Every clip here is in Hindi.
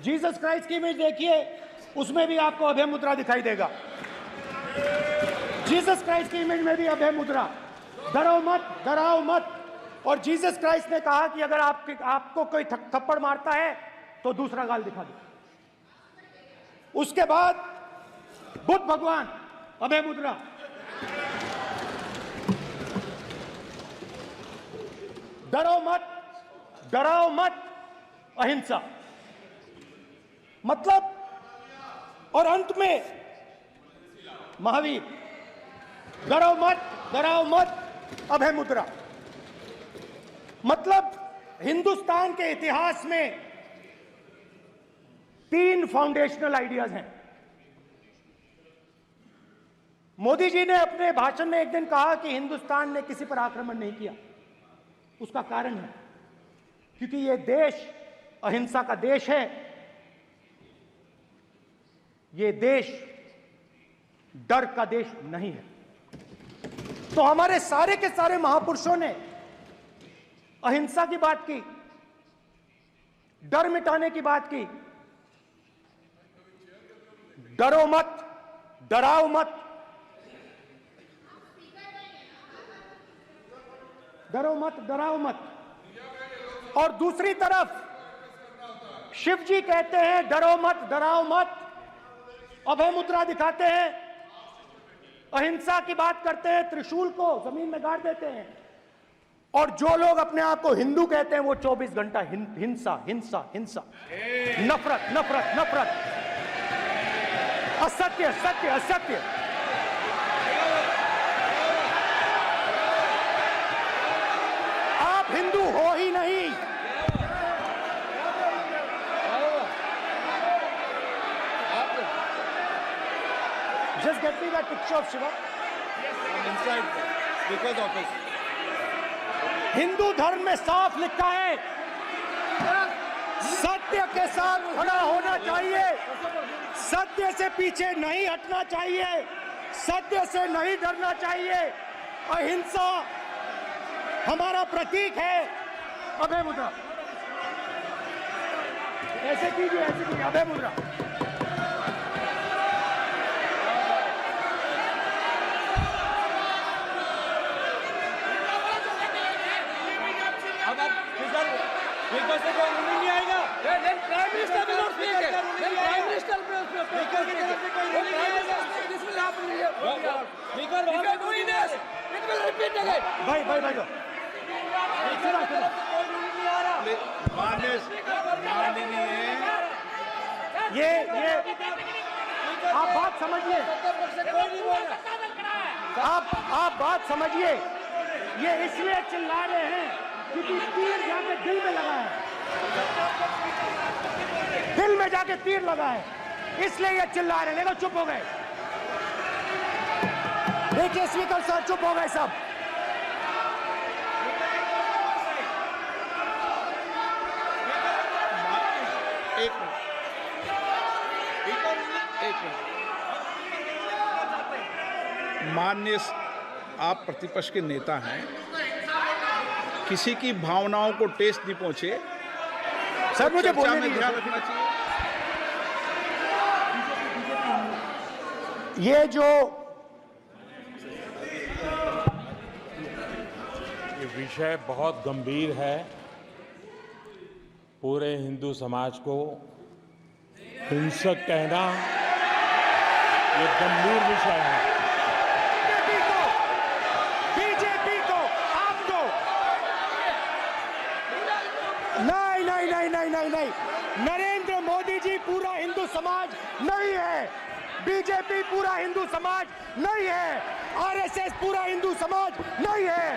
जीसस क्राइस्ट की इमेज देखिए, उसमें भी आपको अभय मुद्रा दिखाई देगा। जीसस क्राइस्ट की इमेज में भी अभय मुद्रा, डरो मत, डराओ मत। और जीसस क्राइस्ट ने कहा कि अगर आपको कोई थप्पड़ मारता है तो दूसरा गाल दिखा दो। उसके बाद बुद्ध भगवान, अभय मुद्रा। डरो मत, डराओ मत, अहिंसा। मतलब, और अंत में महावीर, डरो मत, डराओ मत, अभय मुद्रा। मतलब हिंदुस्तान के इतिहास में 3 फाउंडेशनल आइडियाज हैं। मोदी जी ने अपने भाषण में एक दिन कहा कि हिंदुस्तान ने किसी पर आक्रमण नहीं किया। उसका कारण है क्योंकि यह देश अहिंसा का देश है। यह देश डर का देश नहीं है। तो हमारे सारे के सारे महापुरुषों ने अहिंसा की बात की, डर मिटाने की बात की। डरो मत, डराओ मत, डरो मत, डराओ मत। और दूसरी तरफ शिव जी कहते हैं डरो मत, डराओ मत, अभय मुद्रा दिखाते हैं, अहिंसा की बात करते हैं, त्रिशूल को जमीन में गाड़ देते हैं। और जो लोग अपने आप को हिंदू कहते हैं वो 24 घंटा हिंसा, हिंसा, हिंसा, नफरत, नफरत, नफरत, असत्य, सत्य, असत्य। आप हिंदू हो ही नहीं। Just get me that picture of Shiva. Inside, because of his. Hindu धर्म में साफ लिखा है, सत्य के साथ खड़ा होना चाहिए, सत्य से पीछे नहीं हटना चाहिए, सत्य से नहीं डरना चाहिए। अहिंसा हमारा प्रतीक है। अभय मुद्रा ऐसे कीजिए, ऐसे कीजिए, अभय मुद्रा। नहीं आएगा। Prime minister will not speak. Then prime minister will speak. This will happen. If you are doing this, it will repeat again. भाई भाई भाई ये आप बात समझिए, आप बात समझिए। ये इसलिए चिल्ला रहे हैं क्योंकि तीर जाके दिल में लगा है, दिल में जाके तीर लगा है, इसलिए ये चिल्ला रहे हैं। देखो चुप हो गए, देखिए स्पीकर सर चुप हो गए सब। माननीय आप प्रतिपक्ष के नेता हैं, किसी की भावनाओं को ठेस नहीं पहुंचे, सर मुझे चर्चा बोलने में दीजिए। ध्यान रखना चाहिए। ये जो ये विषय बहुत गंभीर है। पूरे हिंदू समाज को हिंसक कहना ये गंभीर विषय है। बीजेपी को आपको नहीं नहीं नहीं नहीं नहीं नहीं, नरेंद्र मोदी जी पूरा हिंदू समाज नहीं है, बीजेपी पूरा हिंदू समाज नहीं है, आरएसएस पूरा हिंदू समाज नहीं है।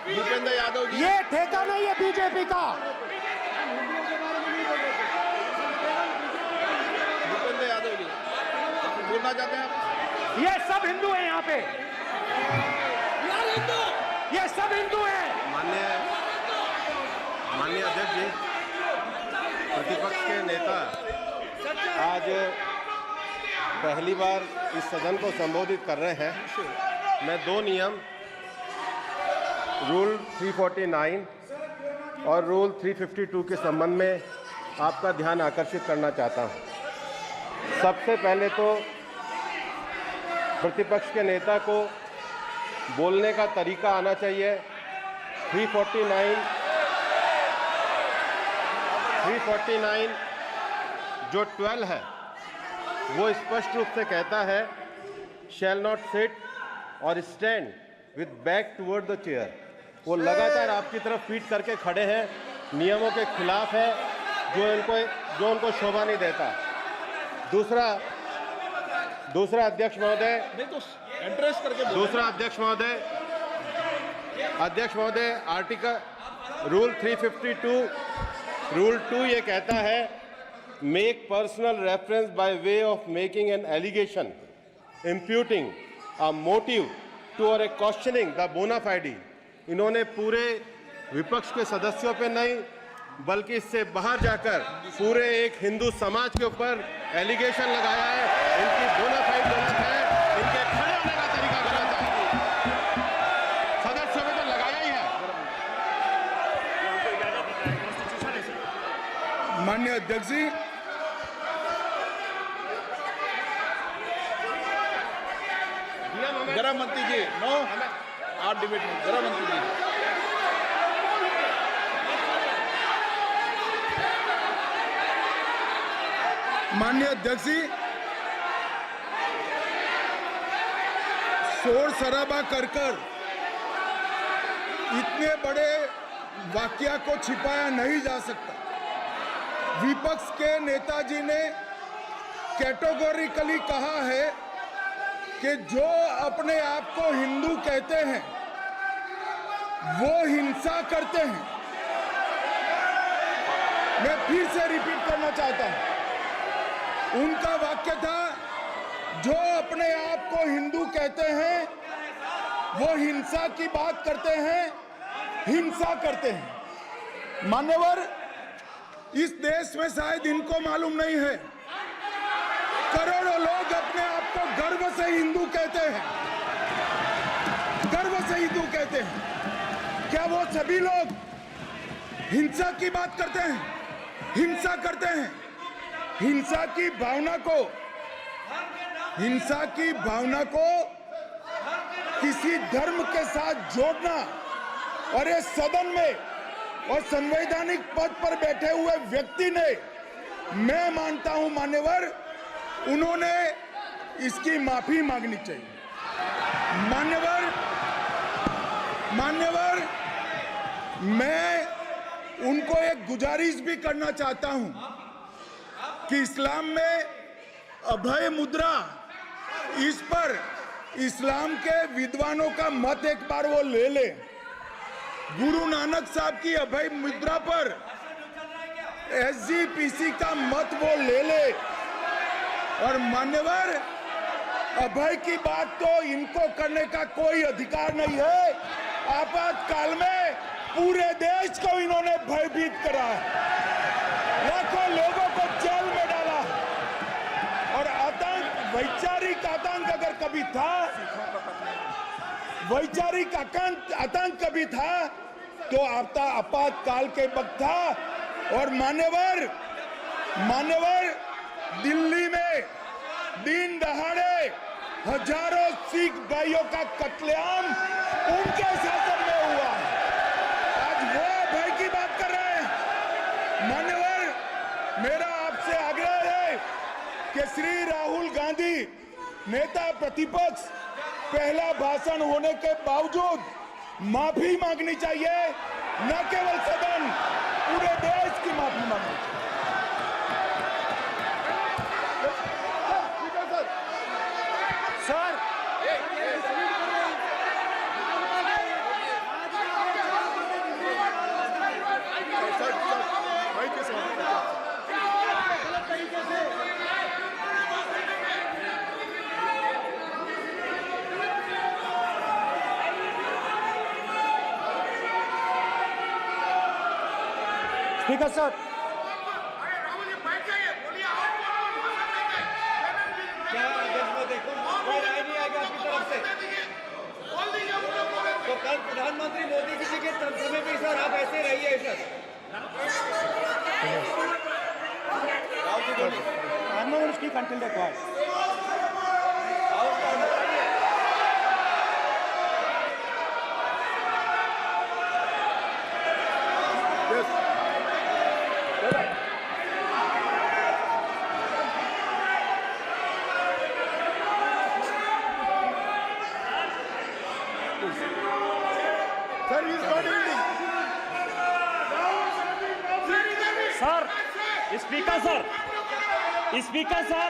भूपेंद्र यादव जी, ये ठेका नहीं है बीजेपी का। भूपेंद्र यादव जी बोलना चाहते हैं आप? ये सब हिंदू हैं यहाँ पे, ये सब हिंदू हैं। माननीय अध्यक्ष जी, प्रतिपक्ष के नेता आज पहली बार इस सदन को संबोधित कर रहे हैं। मैं दो नियम रूल 349 और रूल 352 के संबंध में आपका ध्यान आकर्षित करना चाहता हूं। सबसे पहले तो प्रतिपक्ष के नेता को बोलने का तरीका आना चाहिए। 349 जो 12 है वो स्पष्ट रूप से कहता है शैल नॉट सिट और stand with back toward the chair. वो लगातार आपकी तरफ पीठ करके खड़े हैं, नियमों के खिलाफ है, जो उनको शोभा नहीं देता। दूसरा अध्यक्ष महोदय आर्टिकल रूल 352 रूल 2 ये कहता है make personal reference by way of making an allegation imputing a motive to और ए क्वेश्चनिंग द बोना फाइडी। इन्होंने पूरे विपक्ष के सदस्यों पे नहीं बल्कि इससे बाहर जाकर पूरे एक हिंदू समाज के ऊपर एलिगेशन लगाया है। इनकी बोना फाइड गलत है, इनके खड़े होने का तरीका गलत है। सदस्यों में तो लगाया ही है। माननीय अध्यक्ष जी, गृह मंत्री जी, नो आप डिबेट में गृह मंत्री जी। माननीय अध्यक्ष जी, शोर शराबा कर इतने बड़े वाकया को छिपाया नहीं जा सकता। विपक्ष के नेताजी ने कैटेगोरिकली कहा है कि जो अपने आप को हिंदू कहते हैं वो हिंसा करते हैं। मैं फिर से रिपीट करना चाहता हूं, उनका वाक्य था जो अपने आप को हिंदू कहते हैं वो हिंसा की बात करते हैं, हिंसा करते हैं। मान्यवर, इस देश में शायद इनको मालूम नहीं है, करोड़ों लोग अपने आप को गर्व से हिंदू कहते हैं, गर्व से हिंदू कहते हैं। क्या वो सभी लोग हिंसा की बात करते हैं, हिंसा करते हैं? हिंसा की भावना को किसी धर्म के साथ जोड़ना और इस सदन में और संवैधानिक पद पर बैठे हुए व्यक्ति ने, मैं मानता हूं मान्यवर, उन्होंने इसकी माफी मांगनी चाहिए। मान्यवर, मैं उनको एक गुजारिश भी करना चाहता हूं कि इस्लाम में अभय मुद्रा, इस पर इस्लाम के विद्वानों का मत एक बार वो ले ले। गुरु नानक साहब की अभय मुद्रा पर SGPC का मत वो ले ले। और मान्यवर, अभय की बात तो इनको करने का कोई अधिकार नहीं है। आपातकाल में पूरे देश को इन्होंने भयभीत करा है, लाखों लोगों को जेल में डाला। और आतंक, वैचारिक आतंक अगर कभी था, वैचारिक आतंक कभी था तो आपातकाल के वक्त था। और मान्यवर, दिल्ली में दिन दहाड़े हजारों सिख भाइयों का कत्लेआम उनके शासन में हुआ। आज वो भय की बात कर रहे हैं। मान्यवर, मेरा आपसे आग्रह है कि श्री राहुल गांधी, नेता प्रतिपक्ष, पहला भाषण होने के बावजूद माफी मांगनी चाहिए। न केवल सदन, पूरे देश की माफी मांगनी चाहिए। स्पीकर साहब, कल प्रधानमंत्री मोदी जी के समय भी सर आप ऐसे रहिए sir. I'm not going to speak until they're quiet. Sir, he is not yielding. Sir speaker sir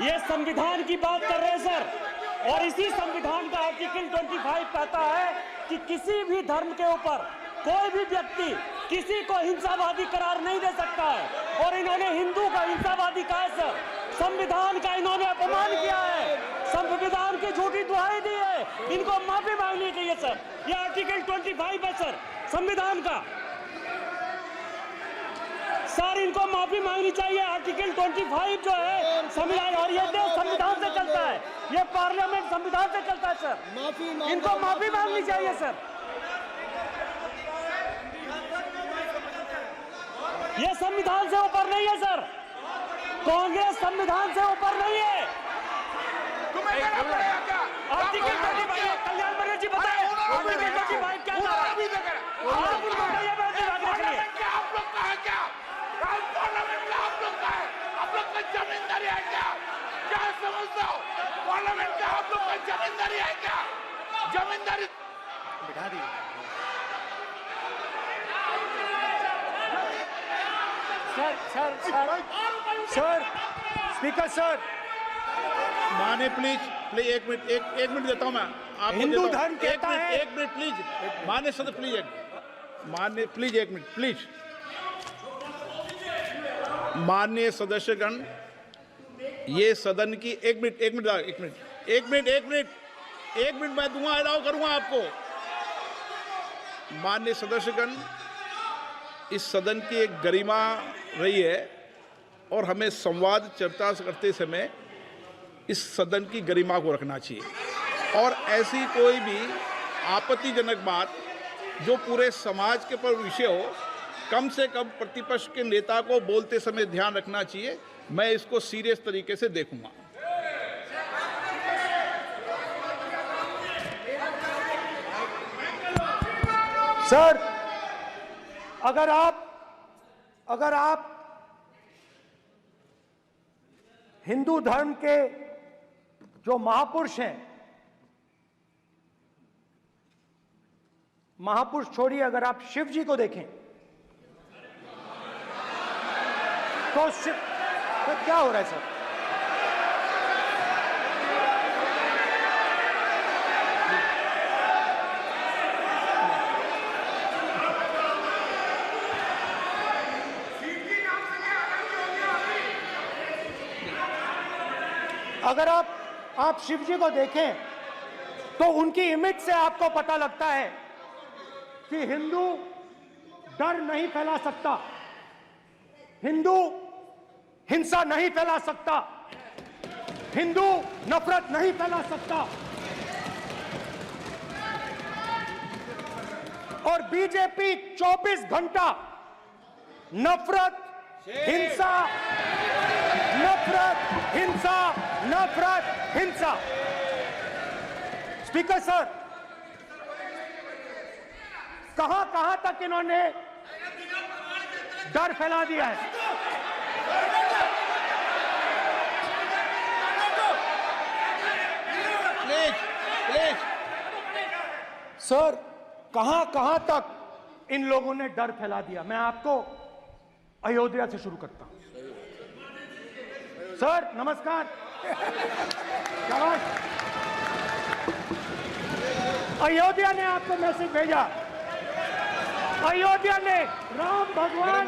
ये संविधान की बात कर रहे हैं सर, और इसी संविधान का आर्टिकल 25 कहता है कि किसी भी धर्म के ऊपर कोई भी व्यक्ति किसी को हिंसावादी करार नहीं दे सकता है, और इन्होंने हिंदू का हिंसावादी कहा है सर। संविधान का इन्होंने अपमान किया है, संविधान की झूठी दुहाई दी है, इनको माफी मांगनी चाहिए सर। ये आर्टिकल 25 है सर संविधान का, सर इनको माफी मांगनी चाहिए। आर्टिकल 25 जो है संविधान, और ये देश संविधान से चलता है, ये पार्लियामेंट संविधान से चलता है सर, इनको माफी मांगनी चाहिए सर। ये संविधान से ऊपर नहीं है सर, कांग्रेस संविधान से ऊपर नहीं है। आर्टिकल 25 कल्याण बनर्जी बताए आर्टिकल 25 क्या था, आप उनको बताइए। आप लोग का जमींदारी है क्या समझते हो? पार्लियामेंट का आप लोग का जमींदारी है क्या? जमींदारी बिठा दी। सर स्पीकर सर, माने प्लीज एक मिनट देता हूं मैं आपको। हिंदू धर्म कहता है, एक मिनट प्लीज माने सदस्य प्लीज एक मिनट प्लीज। माननीय सदस्यगण, ये सदन की एक मिनट मैं दूंगा, अलाउ करूंगा आपको। माननीय सदस्यगण, इस सदन की एक गरिमा रही है और हमें संवाद चर्चा करते समय इस सदन की गरिमा को रखना चाहिए, और ऐसी कोई भी आपत्तिजनक बात जो पूरे समाज के पर विषय हो, कम से कम प्रतिपक्ष के नेता को बोलते समय ध्यान रखना चाहिए। मैं इसको सीरियस तरीके से देखूंगा। सर अगर आप हिंदू धर्म के जो महापुरुष हैं, महापुरुष छोड़िए, अगर आप शिव जी को देखें तो क्या हो रहा है सर? अगर आप शिव जी को देखें तो उनकी इमेज से आपको पता लगता है कि हिंदू डर नहीं फैला सकता, हिंदू हिंसा नहीं फैला सकता, हिंदू नफरत नहीं फैला सकता। और बीजेपी 24 घंटा नफरत, हिंसा, नफरत, हिंसा, नफरत, हिंसा। स्पीकर सर, कहां तक इन्होंने डर फैला दिया है? प्लीज सर, कहां तक इन लोगों ने डर फैला दिया? मैं आपको अयोध्या से शुरू करता हूं। सर नमस्कार। शाबाश। अयोध्या ने आपको मैसेज भेजा, अयोध्या ने राम भगवान